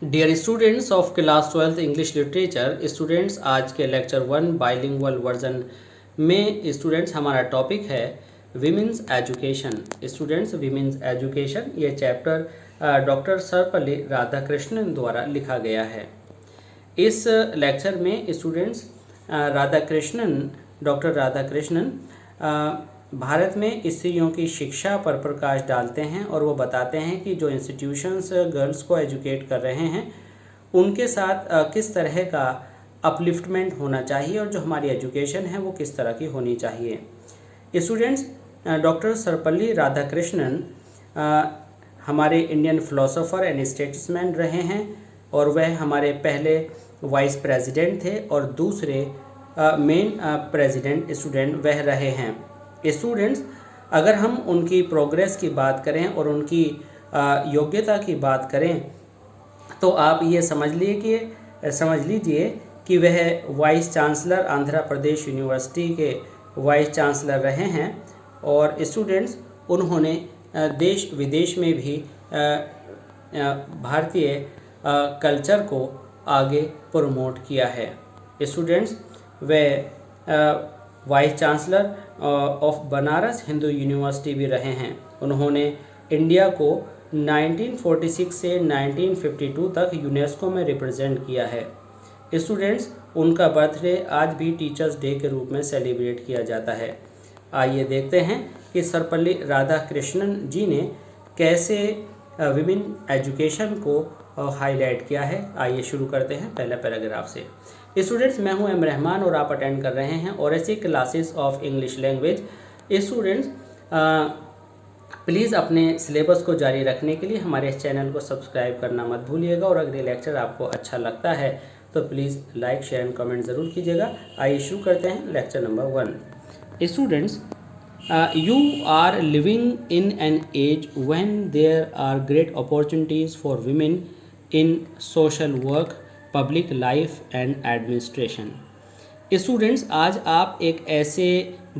Dear students of class 12th English literature students, आज के lecture 1 bilingual version में students हमारा टॉपिक है women's education. Students, women's education ये चैप्टर डॉक्टर सर्वपल्ली राधाकृष्णन द्वारा लिखा गया है। इस लेक्चर में स्टूडेंट्स डॉक्टर राधाकृष्णन भारत में स्त्रियों की शिक्षा पर प्रकाश डालते हैं और वो बताते हैं कि जो इंस्टीट्यूशंस गर्ल्स को एजुकेट कर रहे हैं उनके साथ किस तरह का अपलिफ्टमेंट होना चाहिए और जो हमारी एजुकेशन है वो किस तरह की होनी चाहिए। स्टूडेंट्स, डॉक्टर सर्वपल्ली राधाकृष्णन हमारे इंडियन फिलोसोफर एंड स्टेट्समैन रहे हैं और वह हमारे पहले वाइस प्रेसिडेंट थे और दूसरे मेन प्रेसिडेंट स्टूडेंट वह रहे हैं। स्टूडेंट्स, अगर हम उनकी प्रोग्रेस की बात करें और उनकी योग्यता की बात करें तो आप ये समझ लीजिए कि वह vice chancellor Andhra Pradesh university के वाइस चांसलर रहे हैं और स्टूडेंट्स उन्होंने देश विदेश में भी भारतीय कल्चर को आगे प्रमोट किया है। Students, way vice chancellor of Banaras Hindu university भी रहे हैं। उन्होंने इंडिया को 1946 से 1952 तक यूनेस्को में रिप्रेजेंट किया है। स्टूडेंट्स, उनका बर्थडे आज भी टीचर्स डे के रूप में सेलिब्रेट किया जाता है। आइए देखते हैं कि सर्वपल्ली राधाकृष्णन जी ने कैसे विमेन एजुकेशन को हाईलाइट किया है। आइए शुरू करते हैं पहला पैराग्राफ से। स्टूडेंट्स, मैं हूं एम रहमान और आप अटेंड कर रहे हैं oracy classes of English language. Students, please अपने सिलेबस को जारी रखने के लिए हमारे इस चैनल को सब्सक्राइब करना मत भूलिएगा और अगर ये लेक्चर आपको अच्छा लगता है तो please like share and comment ज़रूर कीजिएगा। आइए शुरू करते हैं lecture number 1। Students, you are living in an age when there are great opportunities for women in social work, public life and administration. Students, आज आप एक ऐसे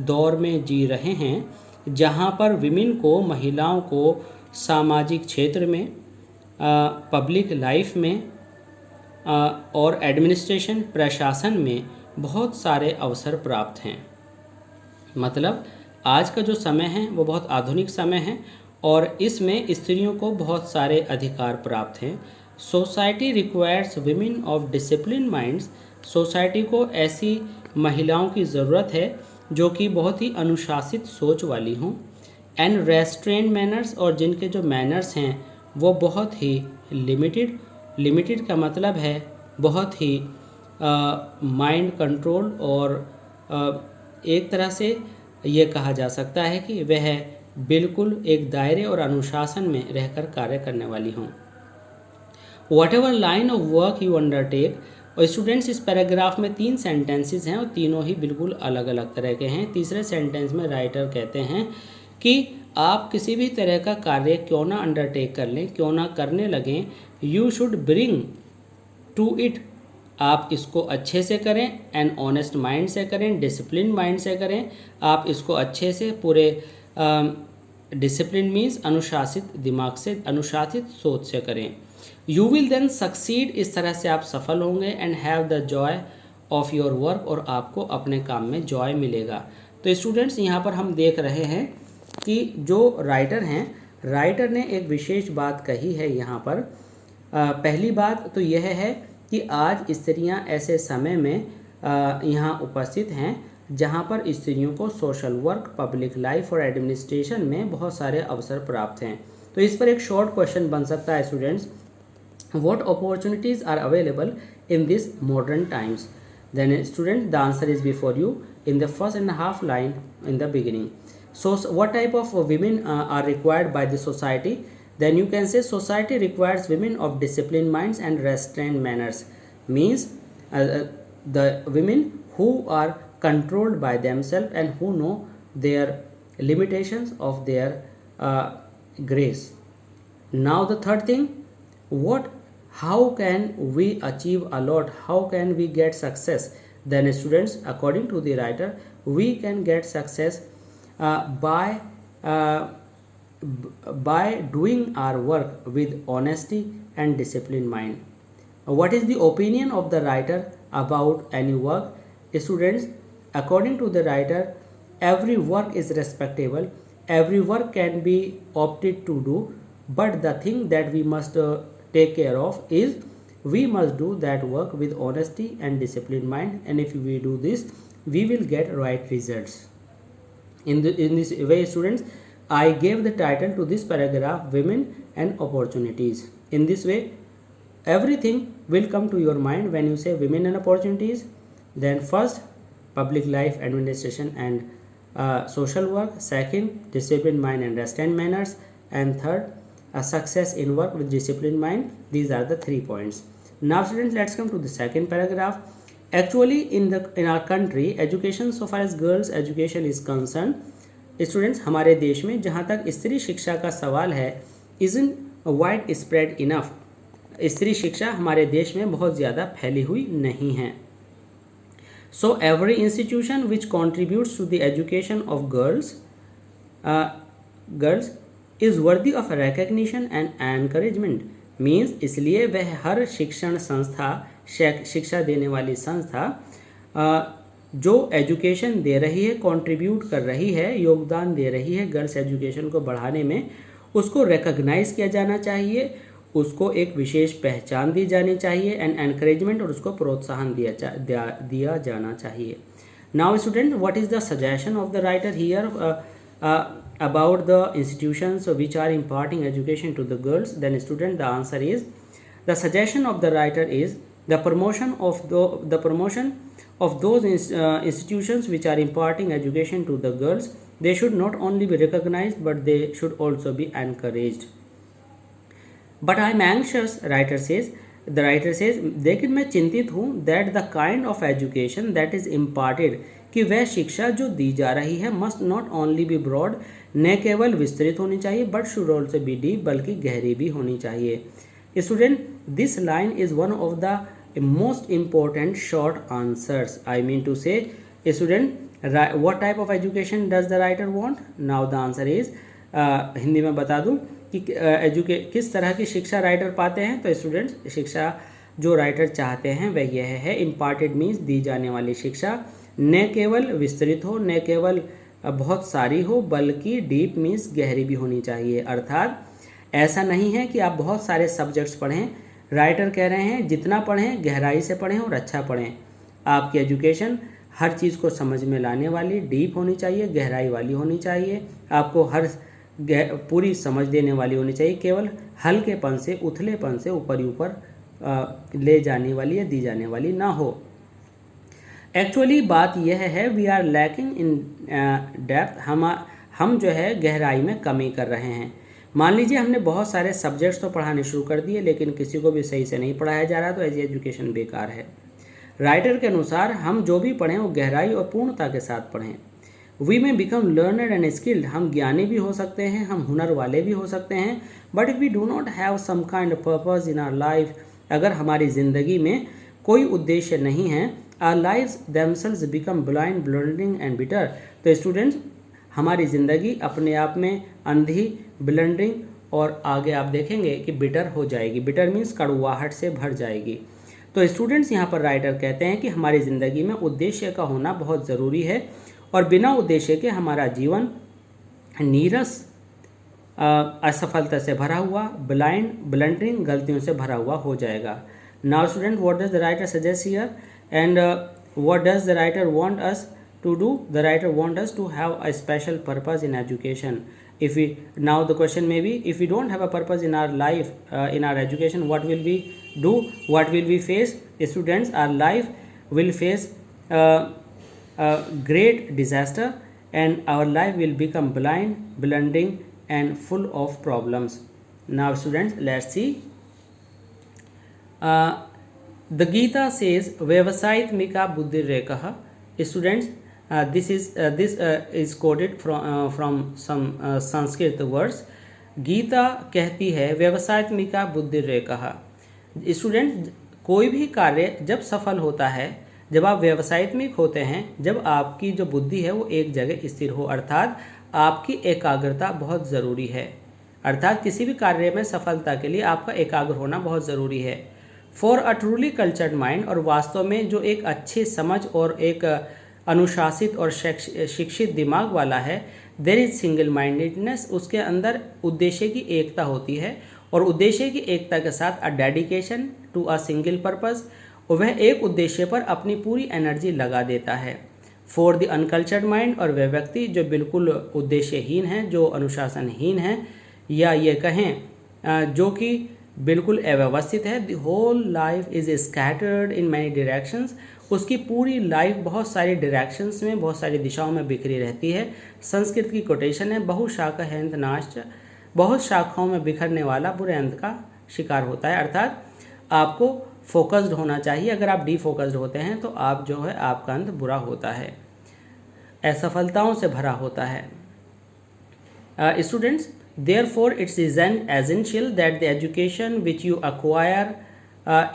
दौर में जी रहे हैं जहां पर विमेन को, महिलाओं को सामाजिक क्षेत्र में, पब्लिक लाइफ में और एडमिनिस्ट्रेशन, प्रशासन में बहुत सारे अवसर प्राप्त हैं। मतलब आज का जो समय है वो बहुत आधुनिक समय है और इसमें स्त्रियों को बहुत सारे अधिकार प्राप्त हैं। Society requires women of discipline minds. Society को ऐसी महिलाओं की ज़रूरत है जो कि बहुत ही अनुशासित सोच वाली हों। एंड रेस्ट्रेन मैनर्स, और जिनके जो मैनर्स हैं वो बहुत ही लिमिटेड का मतलब है बहुत ही माइंड कंट्रोल और एक तरह से ये कहा जा सकता है कि वह बिल्कुल एक दायरे और अनुशासन में रहकर कार्य करने वाली हों। What ever line of work you undertake. और स्टूडेंट्स, इस पैराग्राफ में 3 सेंटेंसेस हैं और तीनों ही बिल्कुल अलग अलग तरह के हैं। तीसरे सेंटेंस में राइटर कहते हैं कि आप किसी भी तरह का कार्य क्यों ना अंडरटेक कर लें, क्यों ना करने लगें, you should bring to it, आप इसको अच्छे से करें, एन ऑनेस्ट माइंड से करें, डिसिप्लिन माइंड से करें। आप इसको अच्छे से पूरे डिसिप्लिन मीन्स अनुशासित दिमाग से, अनुशासित सोच से करें। यू विल देन सक्सीड, इस तरह से आप सफल होंगे। And have the Joy of your work, और आपको अपने काम में जॉय मिलेगा। तो स्टूडेंट्स, यहाँ पर हम देख रहे हैं कि जो राइटर हैं, राइटर ने एक विशेष बात कही है यहाँ पर। पहली बात तो यह है कि आज स्त्रियां ऐसे समय में यहाँ उपस्थित हैं जहाँ पर स्त्रियों को सोशल वर्क, पब्लिक लाइफ और एडमिनिस्ट्रेशन में बहुत सारे अवसर प्राप्त हैं। तो इस पर एक शॉर्ट क्वेश्चन बन सकता है students, what opportunities are available in this modern times. Then student, the answer is before you in the first and half line in the beginning. So what type of women are required by the society? Then you can say society requires women of disciplined minds and restrained manners. Means the women who are controlled by themselves and who know their limitations of their grace. Now the third thing, how can we achieve a lot? How can we get success? Then students, according to the writer, we can get success by doing our work with honesty and disciplined mind. what is the opinion of the writer about any work? Students, according to the writer, every work is respectable, every work can be opted to do, but the thing that we must take care of is we must do that work with honesty and disciplined mind, and if we do this we will get right results. In this way, students, I gave the title to this paragraph, Women and Opportunities. In this way, everything will come to your mind when you say women and opportunities. Then first, public life administration and social work. Second, disciplined mind and restrained manners. And third, a success in work with disciplined mind. These are the 3 points. Now students, let's come to the second paragraph. Actually, in our country, education so far as girls education is concerned, students, हमारे देश में जहाँ तक स्त्री शिक्षा का सवाल है, isn't वाइड स्प्रेड इनफ. स्त्री शिक्षा हमारे देश में बहुत ज़्यादा फैली हुई नहीं है. So every institution which contributes to the education of girls is worthy of recognition and encouragement. Means इसलिए वह हर शिक्षण संस्था, शिक्षा देने वाली संस्था जो एजुकेशन दे रही है, कंट्रीब्यूट कर रही है, योगदान दे रही है गर्ल्स एजुकेशन को बढ़ाने में, उसको रिकग्नाइज किया जाना चाहिए, उसको एक विशेष पहचान दी जानी चाहिए एंड एनकरेजमेंट, और उसको प्रोत्साहन दिया जाना चाहिए. Now student, what is the suggestion of the writer here about the institutions which are imparting education to the girls? Then student, the answer is, the suggestion of the writer is the promotion of those institutions which are imparting education to the girls. They should not only be recognized but they should also be encouraged. But I am anxious, the writer says, लेकिन मैं चिंतित हूँ that the kind of education that is imparted, कि वह शिक्षा जो दी जा रही है must not only be broad, न केवल विस्तृत होनी चाहिए, but should also be deep, बल्कि गहरी भी होनी चाहिए. Student, this line is one of the most important short answers. I mean to say, student, what type of education does the writer want? Now the answer is, Hindi में बता दूं कि किस तरह की शिक्षा राइटर पाते हैं. तो स्टूडेंट्स, शिक्षा जो राइटर चाहते हैं वह यह है, इम्पार्टेड मीन्स दी जाने वाली शिक्षा न केवल विस्तृत हो, न केवल बहुत सारी हो, बल्कि डीप मीन्स गहरी भी होनी चाहिए. अर्थात ऐसा नहीं है कि आप बहुत सारे सब्जेक्ट्स पढ़ें. राइटर कह रहे हैं जितना पढ़ें गहराई से पढ़ें और अच्छा पढ़ें. आपकी एजुकेशन हर चीज़ को समझ में लाने वाली, डीप होनी चाहिए, गहराई वाली होनी चाहिए. आपको हर पूरी समझ देने वाली होनी चाहिए, केवल हल्केपन से, उथलेपन से ऊपर ही ऊपर ले जाने वाली या दी जाने वाली ना हो. एक्चुअली बात यह है, we are lacking in depth. हम जो है गहराई में कमी कर रहे हैं. मान लीजिए हमने बहुत सारे सब्जेक्ट्स तो पढ़ाने शुरू कर दिए, लेकिन किसी को भी सही से नहीं पढ़ाया जा रहा, तो ऐसी एजुकेशन बेकार है. राइटर के अनुसार हम जो भी पढ़ें वो गहराई और पूर्णता के साथ पढ़ें. वी में बिकम लर्नर एंड स्किल्ड. हम ज्ञानी भी हो सकते हैं, हम हुनर वाले भी हो सकते हैं, but if we do not have some kind of purpose in our life, अगर हमारी ज़िंदगी में कोई उद्देश्य नहीं है, our lives themselves become blind, blundering and bitter. तो स्टूडेंट्स, हमारी ज़िंदगी अपने आप में अंधी, ब्लंडरिंग और आगे आप देखेंगे कि बिटर हो जाएगी. बिटर मीन्स कड़वाहट से भर जाएगी. तो स्टूडेंट्स, यहाँ पर राइटर कहते हैं कि हमारी ज़िंदगी में उद्देश्य का होना बहुत ज़रूरी है, और बिना उद्देश्य के हमारा जीवन नीरस, असफलता से भरा हुआ, ब्लाइंड, ब्लंडरिंग, गलतियों से भरा हुआ हो जाएगा. Now student, what does the writer suggest here and what does the writer want us to do? The writer wants us to have a special purpose in education. Now the question may be, if we don't have a purpose in our life, in our education, what will we do? What will we face? Students, our life will face a great disaster, and our life will become blind, blundering and full of problems. Now students, let's see. The Gita says, Vyavasayitmika buddhirekah. Students, this is quoted from some Sanskrit words. Gita कहती है व्यवसायत्मिका बुद्धिरेकः. Student, कोई भी कार्य जब सफल होता है, जब आप व्यवसायत्मिक होते हैं, जब आपकी जो बुद्धि है वो एक जगह स्थिर हो, अर्थात आपकी एकाग्रता बहुत ज़रूरी है. अर्थात किसी भी कार्य में सफलता के लिए आपका एकाग्र होना बहुत ज़रूरी है. For a truly cultured mind, और वास्तव में जो एक अच्छी समझ और एक अनुशासित और शिक्षित दिमाग वाला है, देयर इज सिंगल माइंडेडनेस, उसके अंदर उद्देश्य की एकता होती है, और उद्देश्य की एकता के साथ a dedication to a single purpose, वह एक उद्देश्य पर अपनी पूरी एनर्जी लगा देता है। फॉर द अनकल्चर्ड माइंड, और वह व्यक्ति जो बिल्कुल उद्देश्यहीन है, जो अनुशासनहीन है, या ये कहें जो कि बिल्कुल अव्यवस्थित है, the whole life is scattered in many directions, उसकी पूरी लाइफ बहुत सारी डायरेक्शंस में, बहुत सारी दिशाओं में बिखरी रहती है। संस्कृत की कोटेशन है, बहुशाखा अंत नाश, बहुत शाखाओं में बिखरने वाला बुरे अंत का शिकार होता है। अर्थात आपको फोकस्ड होना चाहिए, अगर आप डीफोकस्ड होते हैं तो आप जो है आपका अंत बुरा होता है, असफलताओं से भरा होता है। Students, therefore it is essential that the education which you acquire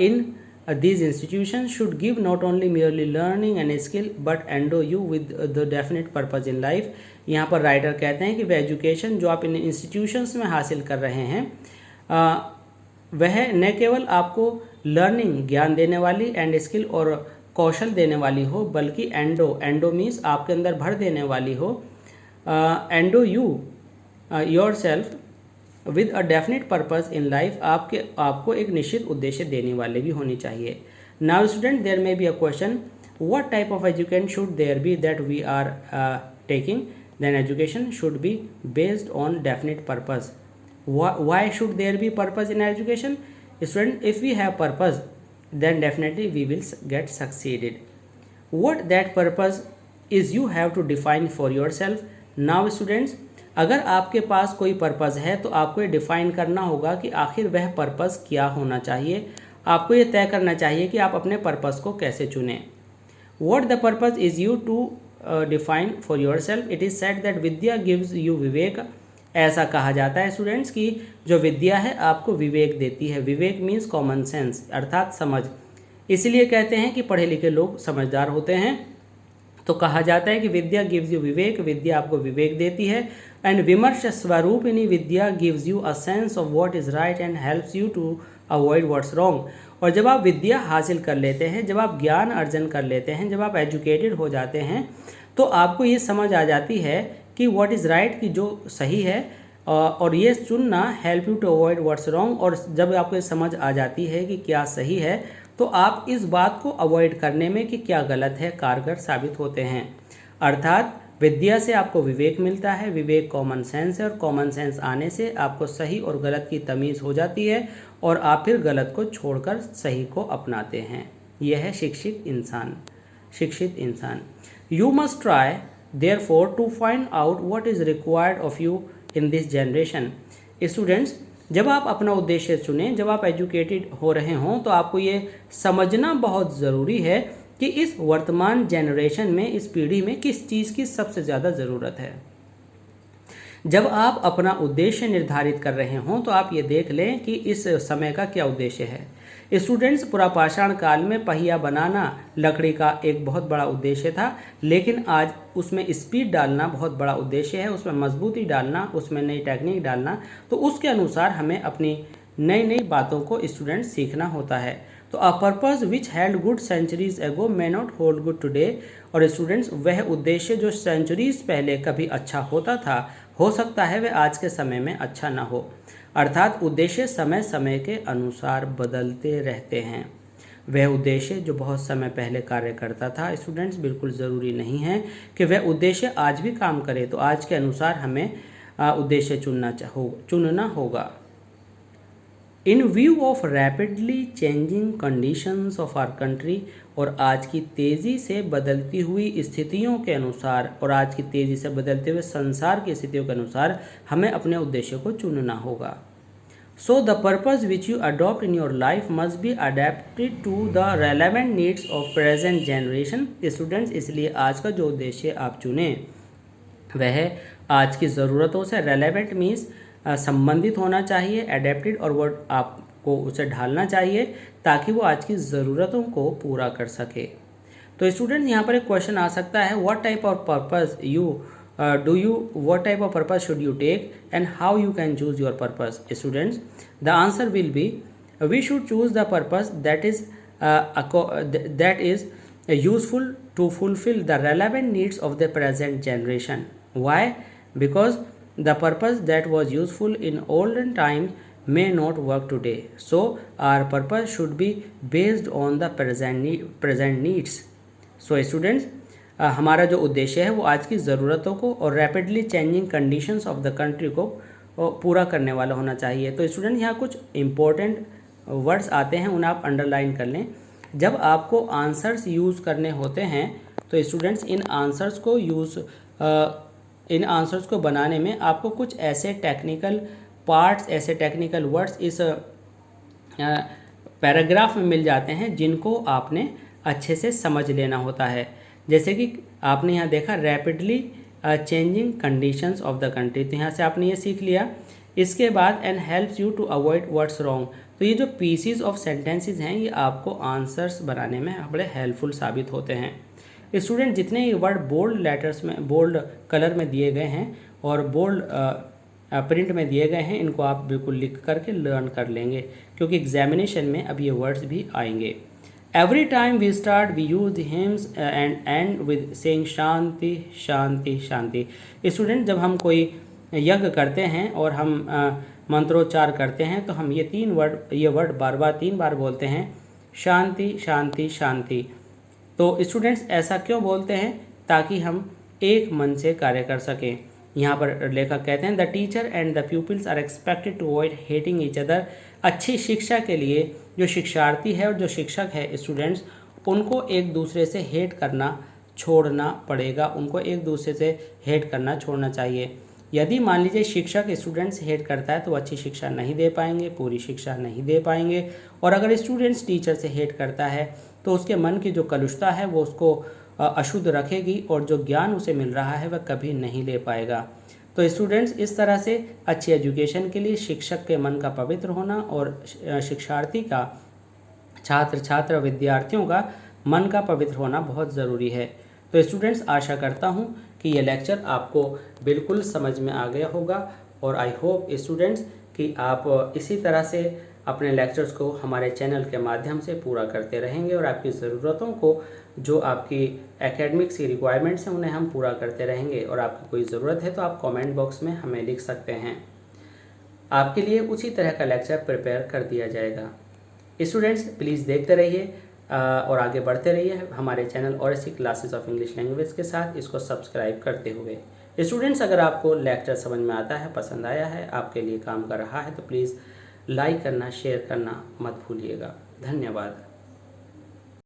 in these institutions should give not only merely learning and skill but endow you with the definite purpose in life। यहाँ पर writer कहते हैं कि वह education जो आप इन institutions में हासिल कर रहे हैं वह न केवल आपको लर्निंग ज्ञान देने वाली एंड स्किल और कौशल देने वाली हो, बल्कि एंडो मीन्स आपके अंदर भर देने वाली हो, endow you yourself with a definite purpose in life, आपको एक निश्चित उद्देश्य देने वाले भी होनी चाहिए। Now student, there may be a question, what type of education should there be that we are taking? Then education should be based on definite purpose. Why should there be purpose in education? Student, if we have purpose, then definitely we will get succeeded. What that purpose is, you have to define for yourself. Now students, अगर आपके पास कोई purpose है तो आपको ये define करना होगा कि आखिर वह पर्पज़ क्या होना चाहिए। आपको ये तय करना चाहिए कि आप अपने पर्पज़ को कैसे चुनें। What the purpose is you to define for yourself. It is said that Vidya gives you विवेक। ऐसा कहा जाता है स्टूडेंट्स कि जो विद्या है आपको विवेक देती है। विवेक मीन्स कॉमन सेंस, अर्थात समझ। इसलिए कहते हैं कि पढ़े लिखे लोग समझदार होते हैं। तो कहा जाता है कि विद्या गिव्स यू विवेक, विद्या आपको विवेक देती है। एंड विमर्श स्वरूपिणी विद्या gives you a sense of what is right and helps you to avoid what's wrong. और जब आप विद्या हासिल कर लेते हैं, जब आप ज्ञान अर्जन कर लेते हैं, जब आप एजुकेटेड हो जाते हैं, तो आपको ये समझ आ जाती है कि व्हाट इज़ राइट, कि जो सही है, और ये चुनना help you to avoid what's wrong. और जब आपको समझ आ जाती है कि क्या सही है, तो आप इस बात को अवॉइड करने में कि क्या गलत है कारगर साबित होते हैं। अर्थात विद्या से आपको विवेक मिलता है। विवेक कॉमन सेंस है, और कॉमन सेंस आने से आपको सही और गलत की तमीज़ हो जाती है, और आप फिर गलत को छोड़कर सही को अपनाते हैं। यह है शिक्षित इंसान। You must try therefore to find out what is required of you in this generation। Students, जब आप अपना उद्देश्य चुनें, जब आप एजुकेटेड हो रहे हों, तो आपको ये समझना बहुत ज़रूरी है कि इस वर्तमान जनरेशन में, इस पीढ़ी में किस चीज़ की सबसे ज़्यादा ज़रूरत है। जब आप अपना उद्देश्य निर्धारित कर रहे हों तो आप ये देख लें कि इस समय का क्या उद्देश्य है। स्टूडेंट्स, पुरापाषाण काल में पहिया बनाना लकड़ी का एक बहुत बड़ा उद्देश्य था, लेकिन आज उसमें स्पीड डालना बहुत बड़ा उद्देश्य है, उसमें मजबूती डालना, उसमें नई टेक्निक डालना। तो उसके अनुसार हमें अपनी नई बातों को स्टूडेंट्स सीखना होता है। तो a purpose which held good centuries ago may not hold good today. और स्टूडेंट्स, वह उद्देश्य जो सेंचुरीज पहले कभी अच्छा होता था, हो सकता है वह आज के समय में अच्छा ना हो। अर्थात उद्देश्य समय समय के अनुसार बदलते रहते हैं। वह उद्देश्य जो बहुत समय पहले कार्य करता था स्टूडेंट्स, बिल्कुल ज़रूरी नहीं है कि वह उद्देश्य आज भी काम करे। तो आज के अनुसार हमें उद्देश्य चुनना होगा। In view of rapidly changing conditions of our country, और आज की तेज़ी से बदलती हुई स्थितियों के अनुसार, और आज की तेज़ी से बदलते हुए संसार की स्थितियों के अनुसार हमें अपने उद्देश्य को चुनना होगा। So the purpose which you adopt in your life must be adapted to the relevant needs of present generation. Students, इसलिए आज का जो उद्देश्य आप चुनें वह आज की ज़रूरतों से रेलेवेंट मीन्स संबंधित होना चाहिए, एडेप्टेड, और वो आपको उसे ढालना चाहिए ताकि वो आज की ज़रूरतों को पूरा कर सके। तो स्टूडेंट, यहाँ पर एक क्वेश्चन आ सकता है, what type of purpose what type of purpose should you take and how you can choose your purpose? Students, the answer will be we should choose the purpose that is useful to fulfill the relevant needs of the present generation. Why? Because the purpose that was useful in olden times may not work today. So our purpose should be based on the present needs. So students, हमारा जो उद्देश्य है वो आज की ज़रूरतों को और rapidly changing conditions of the country को पूरा करने वाला होना चाहिए। तो स्टूडेंट यहाँ कुछ इम्पोर्टेंट वर्ड्स आते हैं, उन्हें आप अंडरलाइन कर लें। जब आपको आंसर्स यूज़ करने होते हैं तो स्टूडेंट्स इन आंसर्स को बनाने में आपको कुछ ऐसे टेक्निकल पार्ट्स, ऐसे टेक्निकल वर्ड्स इस पैराग्राफ में मिल जाते हैं जिनको आपने अच्छे से समझ लेना होता है। जैसे कि आपने यहाँ देखा rapidly changing conditions of the country, तो यहाँ से आपने ये सीख लिया। इसके बाद and helps you to avoid words wrong, तो ये जो पीसीज ऑफ सेंटेंसेस हैं ये आपको आंसर्स बनाने में बड़े हेल्पफुल साबित होते हैं। स्टूडेंट जितने ये वर्ड बोल्ड लेटर्स में, बोल्ड कलर में दिए गए हैं और बोल्ड प्रिंट में दिए गए हैं, इनको आप बिल्कुल लिख करके लर्न कर लेंगे क्योंकि एग्जामिनेशन में अब ये वर्ड्स भी आएंगे। Every time we start we use hymns and end with saying shanti shanti shanti. Student जब हम कोई यज्ञ करते हैं और हम मंत्रोच्चार करते हैं तो हम ये वर्ड बार बार 3 बार बोलते हैं, शांति शांति शांति। तो स्टूडेंट्स ऐसा क्यों बोलते हैं? ताकि हम एक मन से कार्य कर सकें। यहाँ पर लेखक कहते हैं the teacher and the pupils are expected to avoid hating each other. अच्छी शिक्षा के लिए जो शिक्षार्थी है और जो शिक्षक है स्टूडेंट्स, उनको एक दूसरे से हेट करना छोड़ना पड़ेगा, उनको एक दूसरे से हेट करना छोड़ना चाहिए। यदि मान लीजिए शिक्षक स्टूडेंट्स हेट करता है तो अच्छी शिक्षा नहीं दे पाएंगे, पूरी शिक्षा नहीं दे पाएंगे। और अगर स्टूडेंट्स टीचर से हेट करता है तो उसके मन की जो कलुषता है वो उसको अशुद्ध रखेगी और जो ज्ञान उसे मिल रहा है वह कभी नहीं ले पाएगा। तो स्टूडेंट्स इस तरह से अच्छी एजुकेशन के लिए शिक्षक के मन का पवित्र होना और शिक्षार्थी का, छात्र विद्यार्थियों का मन का पवित्र होना बहुत ज़रूरी है। तो स्टूडेंट्स आशा करता हूँ कि ये लेक्चर आपको बिल्कुल समझ में आ गया होगा और आई होप स्टूडेंट्स कि आप इसी तरह से अपने लेक्चर्स को हमारे चैनल के माध्यम से पूरा करते रहेंगे और आपकी ज़रूरतों को, जो आपकी एकेडमिक्स की रिक्वायरमेंट्स हैं, उन्हें हम पूरा करते रहेंगे। और आपकी कोई ज़रूरत है तो आप कमेंट बॉक्स में हमें लिख सकते हैं, आपके लिए उसी तरह का लेक्चर प्रिपेयर कर दिया जाएगा। स्टूडेंट्स प्लीज़ देखते रहिए और आगे बढ़ते रहिए हमारे चैनल और ऐसी क्लासेस ऑफ इंग्लिश लैंग्वेज के साथ, इसको सब्सक्राइब करते हुए। स्टूडेंट्स अगर आपको लेक्चर समझ में आता है, पसंद आया है, आपके लिए काम कर रहा है तो प्लीज़ लाइक करना, शेयर करना मत भूलिएगा। धन्यवाद।